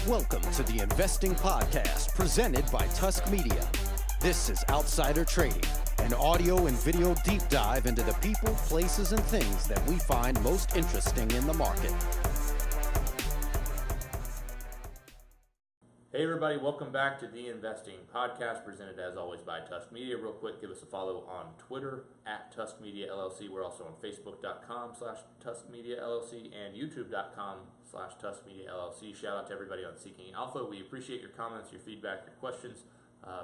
Welcome to the Investing Podcast presented by Tusk Media. This is Outsider Trading, an audio and video deep dive into the people, places, and things that we find most interesting in the market. Hey everybody, welcome back to the Investing Podcast, presented as always by Tusk Media. Real quick, give us a follow on Twitter at Tusk Media LLC. We're also on Facebook.com/Tusk Media LLC and YouTube.com/Tusk Media LLC. Shout out to everybody on Seeking Alpha. We appreciate your comments, your feedback, your questions.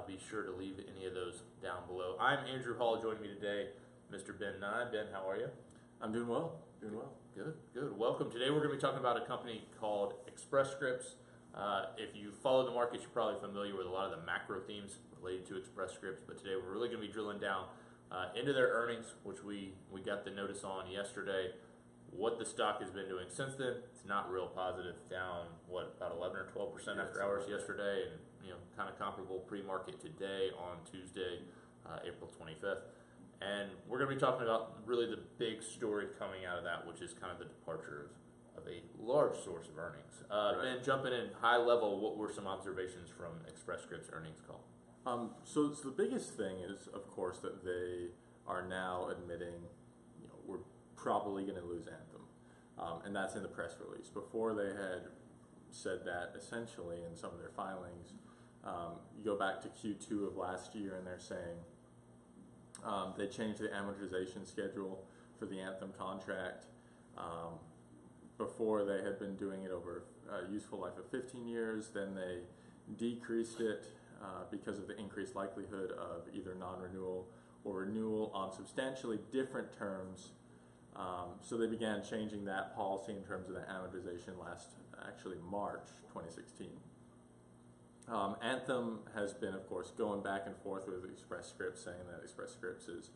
Be sure to leave any of those down below. I'm Andrew Hall. Joining me today, Mr. Ben Nye. Ben, how are you? I'm doing well. Good. Welcome. Today we're going to be talking about a company called Express Scripts. If you follow the markets, you're probably familiar with a lot of the macro themes related to Express Scripts, but today we're really going to be drilling down into their earnings, which we got the notice on yesterday. What the stock has been doing since then, it's not real positive, down about 11 or 12% after hours yesterday, and kind of comparable pre-market today on Tuesday, April 25th. And we're going to be talking about really the big story coming out of that, which is kind of the departure of a large source of earnings. Ben, jumping in high level, what were some observations from Express Scripts earnings call? So the biggest thing is, of course, that they are now admitting, we're probably going to lose Anthem, and that's in the press release. Before they had said that, essentially, in some of their filings, you go back to Q2 of last year, and they're saying they changed the amortization schedule for the Anthem contract. Before they had been doing it over a useful life of 15 years, then they decreased it because of the increased likelihood of either non-renewal or renewal on substantially different terms. So they began changing that policy in terms of the amortization actually March 2016. Anthem has been, of course, going back and forth with Express Scripts, saying that Express Scripts has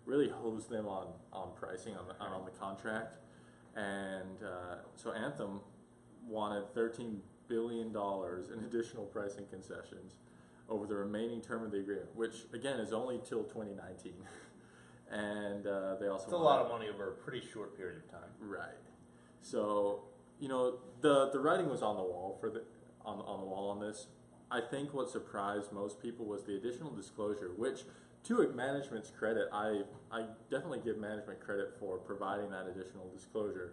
really hosed them on pricing on the contract. And so Anthem wanted $13 billion in additional pricing concessions over the remaining term of the agreement, which, again, is only till 2019. And they also It's a lot of money over a pretty short period of time. Right. So, the writing was on the wall on the wall on this. I think what surprised most people was the additional disclosure, which, to management's credit, I definitely give management credit for providing that additional disclosure.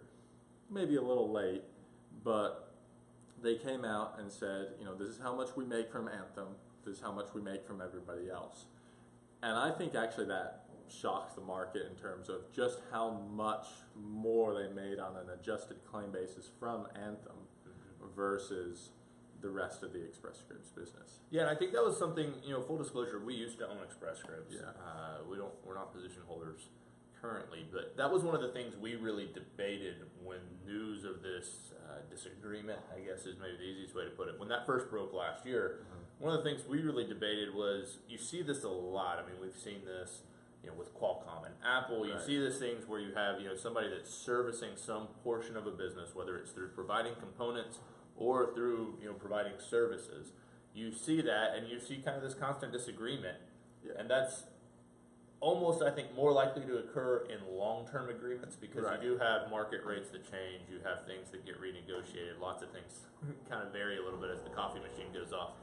Maybe a little late, but they came out and said, this is how much we make from Anthem, this is how much we make from everybody else. And I think actually that shocked the market in terms of just how much more they made on an adjusted claim basis from Anthem versus the rest of the Express Scripts business. Yeah, and I think that was something, full disclosure, we used to own Express Scripts. Yeah. We're not position holders currently, but that was one of the things we really debated when news of this disagreement, I guess is maybe the easiest way to put it. When that first broke last year, one of the things we really debated was, you see this a lot. I mean, we've seen this, with Qualcomm and Apple. You see these things where you have, somebody that's servicing some portion of a business, whether it's through providing components or through providing services. You see that, and you see kind of this constant disagreement, and that's almost, I think, more likely to occur in long-term agreements, because you do have market rates that change, you have things that get renegotiated, lots of things kind of vary a little bit as the coffee machine goes off.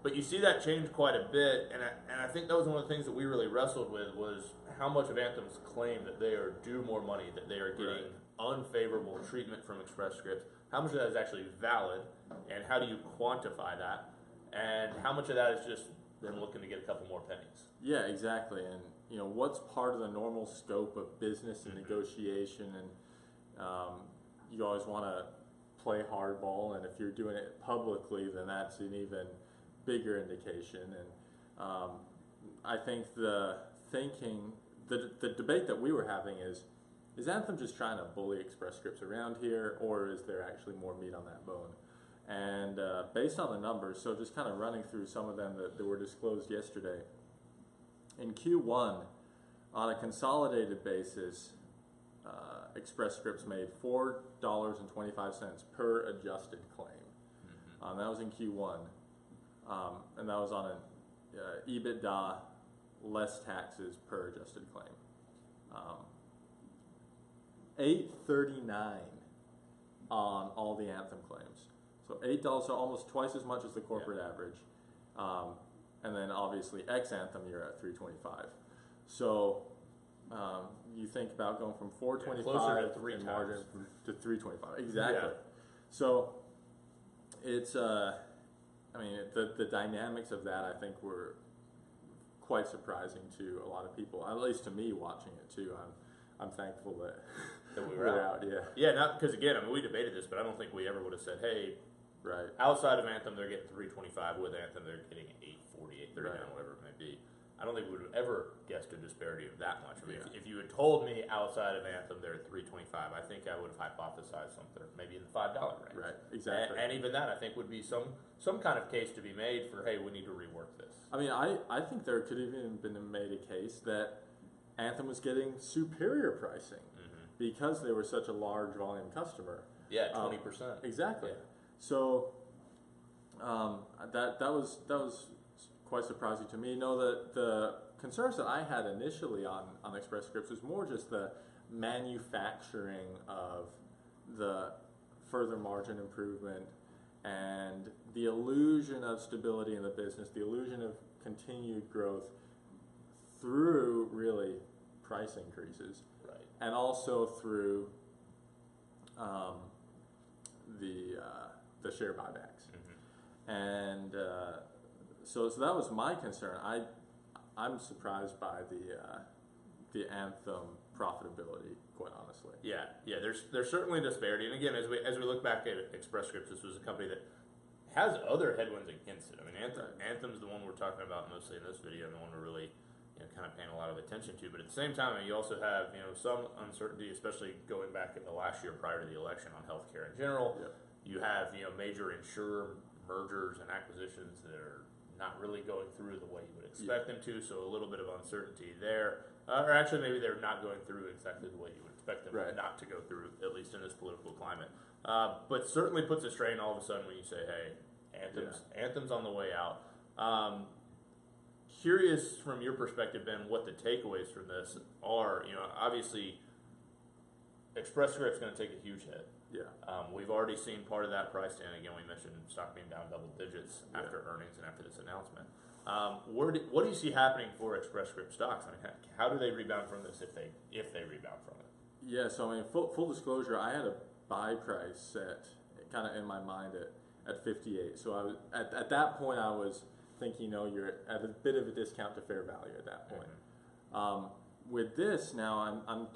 But you see that change quite a bit, and I think that was one of the things that we really wrestled with, was how much of Anthem's claim that they are due more money, that they are getting unfavorable treatment from Express Scripts, how much of that is actually valid, and how do you quantify that, and how much of that is just them looking to get a couple more pennies. Yeah, exactly. And what's part of the normal scope of business and negotiation, and you always want to play hardball, and if you're doing it publicly, then that's an even bigger indication. And I think the debate that we were having is Anthem just trying to bully Express Scripts around here, or is there actually more meat on that bone? And based on the numbers, so just kind of running through some of them that were disclosed yesterday, in Q1, on a consolidated basis, Express Scripts made $4.25 per adjusted claim. That was in Q1, and that was on an EBITDA less taxes per adjusted claim. $839 on all the Anthem claims. So So $8, so almost twice as much as the corporate average. And then obviously ex Anthem, you're at $3.25. So you think about going from $4.25 closer to 3 in times. margin to $3.25. Exactly. Yeah. So it's I mean the dynamics of that I think were quite surprising to a lot of people. At least to me watching it too. I'm thankful that we were out. Yeah. Yeah, not because again, I mean, we debated this, but I don't think we ever would have said, hey, Right. outside of Anthem, they're getting $3.25. With Anthem, they're getting $8.40, $8.39, Right. whatever it may be. I don't think we would have ever guessed a disparity of that much. I mean, Yeah. if you had told me outside of Anthem they're at $3.25, I think I would have hypothesized something maybe in the $5 range. Right. Exactly. And even that, I think, would be some kind of case to be made for, hey, we need to rework this. I mean, I think there could have even been made a case that Anthem was getting superior pricing because they were such a large volume customer. Yeah, 20%. Exactly. Yeah. So that was quite surprising to me. No, the concerns that I had initially on Express Scripts was more just the manufacturing of the further margin improvement and the illusion of stability in the business, the illusion of continued growth through really price increases, Right. and also through the share buybacks. And so that was my concern. I'm surprised by the Anthem profitability, quite honestly. Yeah. There's certainly a disparity, and again, as we look back at Express Scripts, this was a company that has other headwinds against it. I mean, Anthem's the one we're talking about mostly in this video, and the one we're really kind of paying a lot of attention to. But at the same time, you also have some uncertainty, especially going back in the last year prior to the election on healthcare in general. Yep. You have major insurer mergers and acquisitions that are not really going through the way you would expect them to, so a little bit of uncertainty there. Or actually, maybe they're not going through exactly the way you would expect them not to go through, at least in this political climate. But certainly puts a strain all of a sudden when you say, hey, Anthem's on the way out. Curious from your perspective, Ben, what the takeaways from this are. Obviously, Express Scripts going to take a huge hit. Yeah. We've already seen part of that price down. Again, we mentioned stock being down double digits after earnings and after this announcement. What do you see happening for Express Scripts stocks? I mean, how do they rebound from this if they rebound from it? Yeah. So I mean, full disclosure, I had a buy price set kind of in my mind at 58. So I was at that point I was thinking, you're at a bit of a discount to fair value at that point. With this now, I'm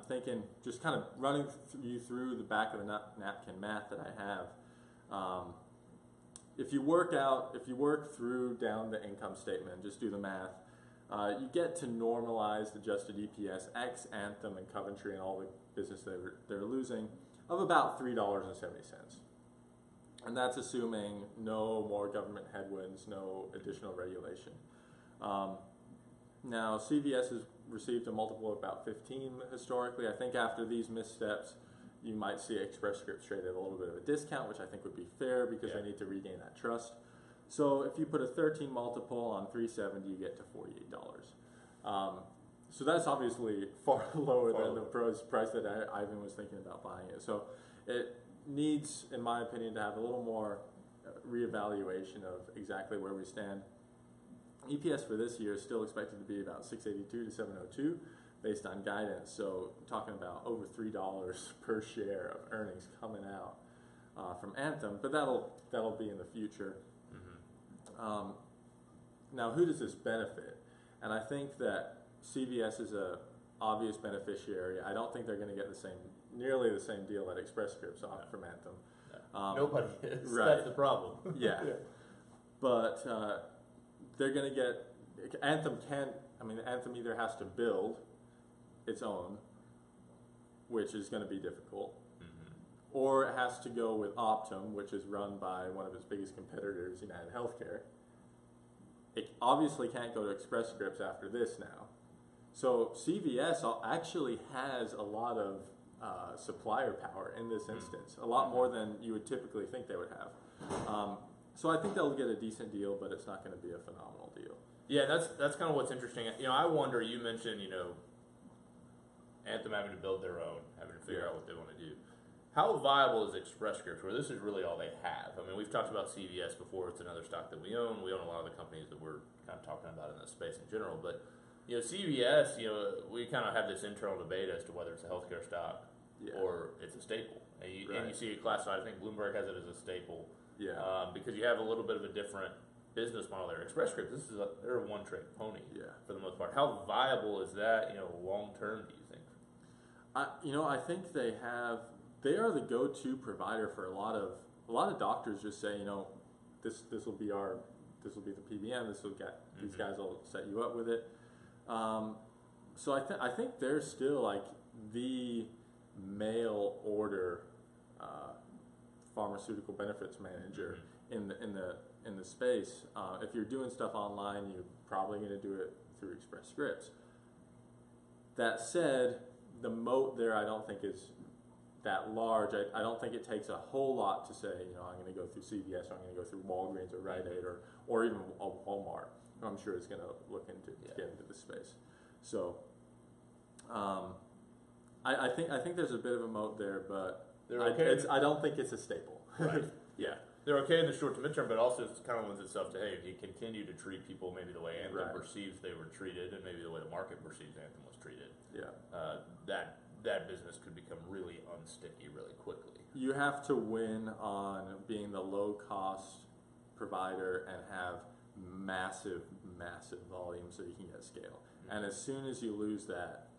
thinking, just kind of running you through the back of the napkin math that I have. If you work through down the income statement, just do the math, you get to normalized adjusted EPS ex Anthem and Coventry and all the business they're losing of about $3.70. And that's assuming no more government headwinds, no additional regulation. Now, CVS has received a multiple of about 15 historically. I think after these missteps, you might see Express Scripts trade at a little bit of a discount, which I think would be fair because they need to regain that trust. So if you put a 13 multiple on 370, you get to $48. So that's obviously far lower than the price that Ivan was thinking about buying it. So it needs, in my opinion, to have a little more reevaluation of exactly where we stand. EPS for this year is still expected to be about $6.82 to $7.02 based on guidance. So talking about over $3 per share of earnings coming out from Anthem, but that'll be in the future. Now, who does this benefit? And I think that CVS is a obvious beneficiary. I don't think they're going to get nearly the same deal that Express Scripts offered from Anthem. Nobody is. Right. That's the problem. Yeah. But they're going to get Anthem Anthem either has to build its own, which is going to be difficult, or it has to go with Optum, which is run by one of its biggest competitors, United Healthcare. It obviously can't go to Express Scripts after this now. So CVS actually has a lot of supplier power in this instance, a lot more than you would typically think they would have. So I think they'll get a decent deal, but it's not going to be a phenomenal deal. Yeah, that's kind of what's interesting. I wonder. You mentioned Anthem having to build their own, having to figure out what they want to do. How viable is Express Scripts, where this is really all they have? I mean, we've talked about CVS before. It's another stock that we own. We own a lot of the companies that we're kind of talking about in this space in general. But, CVS, we kind of have this internal debate as to whether it's a healthcare stock or it's a staple. And you see it classified, I think Bloomberg has it as a staple. Yeah. Because you have a little bit of a different business model there. Express Scripts, they're a one-trick pony for the most part. How viable is that, long-term, do you think? I think they are the go-to provider for a lot of doctors. Just say, this will be the PBM. These guys will set you up with it. So I think they're still like the mail order pharmaceutical benefits manager in the space. If you're doing stuff online, you're probably going to do it through Express Scripts. That said, the moat there I don't think is that large. I don't think it takes a whole lot to say, I'm going to go through CVS, or I'm going to go through Walgreens or Rite Aid or even Walmart. I'm sure it's going to look into get into the space. So I think there's a bit of a moat there, but I don't think it's a staple. Right. Yeah. They're okay in the short to midterm, but also it kind of lends itself to, if you continue to treat people maybe the way Anthem perceives they were treated, and maybe the way the market perceives Anthem was treated, that business could become really unsticky really quickly. You have to win on being the low-cost provider and have massive volume so you can get scale. And as soon as you lose that,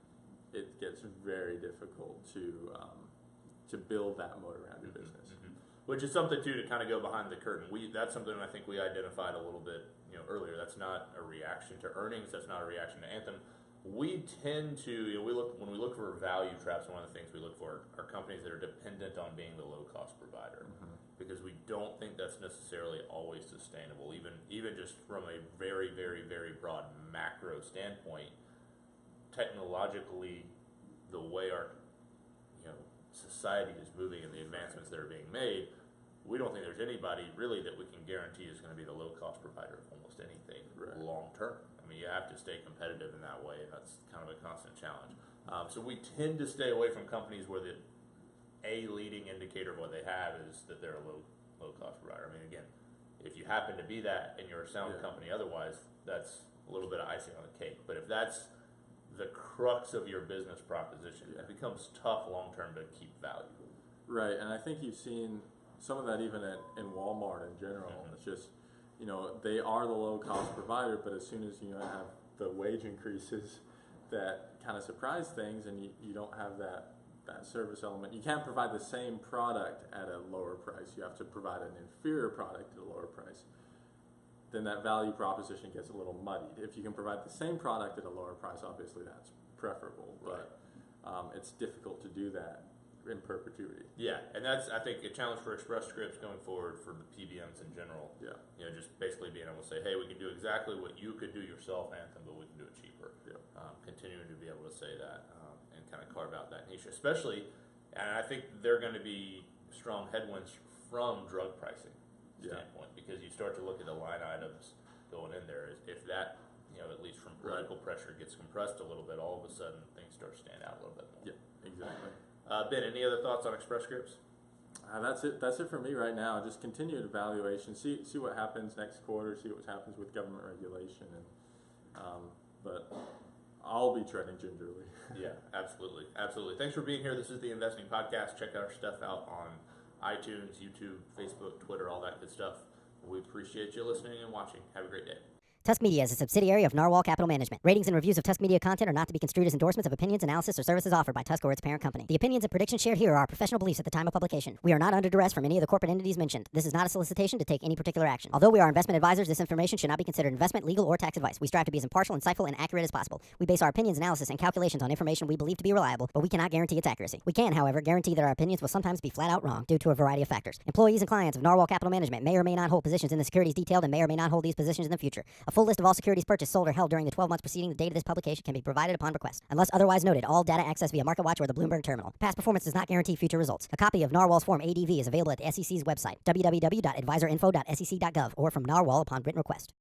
it gets very difficult to build that moat around your business. Which is something too to kind of go behind the curtain. That's something I think we identified a little bit earlier. That's not a reaction to earnings. That's not a reaction to Anthem. We tend to when we look for value traps. One of the things we look for are companies that are dependent on being the low cost provider, because we don't think that's necessarily always sustainable. Even just from a very broad macro standpoint, technologically, the way our society is moving and the advancements that are being made, we don't think there's anybody really that we can guarantee is going to be the low-cost provider of almost anything long-term. I mean, you have to stay competitive in that way, and that's kind of a constant challenge. So we tend to stay away from companies where the leading indicator of what they have is that they're a low-cost provider. I mean, again, if you happen to be that and you're a sound company otherwise, that's a little bit of icing on the cake. But if that's the crux of your business proposition, it becomes tough long-term to keep value. Right, and I think you've seen some of that even in Walmart in general. It's just, they are the low-cost provider, but as soon as you have the wage increases that kind of surprise things, and you don't have that service element, you can't provide the same product at a lower price. You have to provide an inferior product at a lower price. Then that value proposition gets a little muddied. If you can provide the same product at a lower price, obviously that's preferable, but it's difficult to do that in perpetuity. Yeah, and that's, I think, a challenge for Express Scripts going forward for the PBMs in general. Yeah. Just basically being able to say, hey, we can do exactly what you could do yourself, Anthem, but we can do it cheaper. Yeah. Continuing to be able to say that and kind of carve out that niche, especially, and I think they're going to be strong headwinds from drug pricing standpoint, because you start to look at the line items going in there. If that, at least from political pressure, gets compressed a little bit, all of a sudden things start to stand out a little bit more. Yeah, exactly. Ben, any other thoughts on Express Scripts? That's it for me right now. Just continued evaluation. See what happens next quarter. See what happens with government regulation, but I'll be treading gingerly. Yeah, absolutely. Thanks for being here. This is the Investing Podcast. Check our stuff out on iTunes, YouTube, Facebook, Twitter, all that good stuff. We appreciate you listening and watching. Have a great day. Tusk Media is a subsidiary of Narwhal Capital Management. Ratings and reviews of Tusk Media content are not to be construed as endorsements of opinions, analysis, or services offered by Tusk or its parent company. The opinions and predictions shared here are our professional beliefs at the time of publication. We are not under duress from any of the corporate entities mentioned. This is not a solicitation to take any particular action. Although we are investment advisors, this information should not be considered investment, legal, or tax advice. We strive to be as impartial, insightful, and accurate as possible. We base our opinions, analysis, and calculations on information we believe to be reliable, but we cannot guarantee its accuracy. We can, however, guarantee that our opinions will sometimes be flat out wrong due to a variety of factors. Employees and clients of Narwhal Capital Management may or may not hold positions in the securities detailed and may or may not hold these positions in the future. A full list of all securities purchased, sold, or held during the 12 months preceding the date of this publication can be provided upon request. Unless otherwise noted, all data accessed via MarketWatch or the Bloomberg terminal. Past performance does not guarantee future results. A copy of Narwhal's Form ADV is available at the SEC's website, www.advisorinfo.sec.gov, or from Narwhal upon written request.